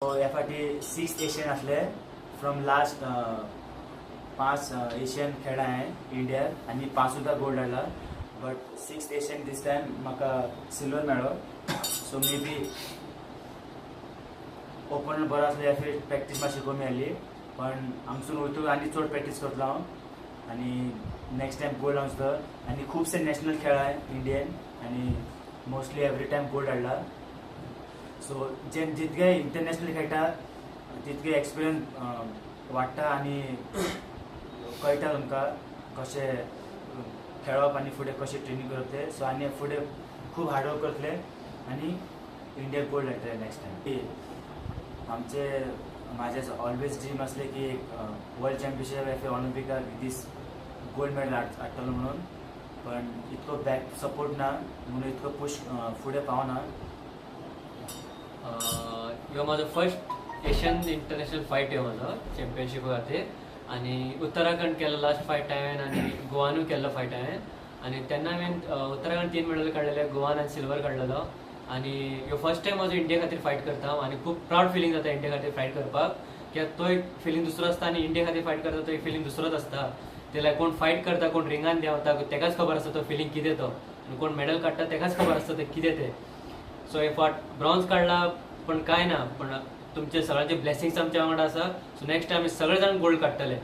ह्या फाटी 6 एशियन असले फ्रॉम लास्ट 5 एशियन खेळ आहे इंडियात आणि 5 सुद्धा गोल्ड आला. बट 6 एशियन दिस टाइम म्हाका सिल्वर मेळ्ळो. सो मे बी ओपन बरो आसलो या फाटी प्रॅक्टीस मातशी कमी आली. पण हांगसून वयतून आनी चड प्रॅक्टीस करतलो हांव आनी नेक्स्ट टाइम गोल्ड हांगसर. आनी खुबशे नॅशनल खेळ आहे इंडियन आनी मोस्टली एवरी टाइम गोल्ड हाडला. सो जे जितके इंटरनॅशनल खेळटा तितके एक्सपिरियन्स वाडटा आनी कळटा तुमकां कशें खेळप आनी फुडें कशें ट्रेनिंग करप ते. सो आनी फुडें खूब हार्डवर्क करतले आनी इंडिया गोल्ड हाडटले नेक्स्ट टाइम. आमचे माझे ऑलवेज ड्रीम असले की वर्ल्ड चॅम्पियनशीप एफ ऑलिम्पिकाक दीस गोल्ड मेडल हाडटलो म्हणून. पण इतको बॅक सपोर्ट ना म्हणून इतको पुश फुडें पावना. ह्यो म्हाजो फर्स्ट एशियन इंटरनॅशनल फायट ह्यो म्हाजो चॅम्पियनशीपा खातीर. आनी उत्तराखंड केलो लास्ट फायट हांवें आनी गोवानूय केल्लो फायट हांवें. आनी तेन्ना हांवें उत्तराखंड 3 मेडल काडलेले, गोवान हांवें सिल्वर काडलेलो. आनी ह्यो फर्स्ट टायम म्हाजो इंडिया खातीर फायट करता हांव. आनी खूब प्रावड फिलींग जाता इंडिया खातीर फायट करपाक. कित्याक तो एक फिलींग दुसरो आसता आनी इंडिया खातीर फायट करता तो एक फिलींग दुसरोच आसता. तेल्या कोण फायट करता, कोण रिंगान देंवता तेकाच खबर आसता तो फिलींग कितें तो. आनी कोण मेडल काडटा तेकाच खबर आसता ते कितें ते. सो हे फावट ब्रॉन्झ काडला पण काय ना, पण तुमचे सगळ्यांचे ब्लेसिंग्स आमच्या वांगडा आसा. सो नेक्स्ट टायम आमी सगळे जाण गोल्ड काडटले.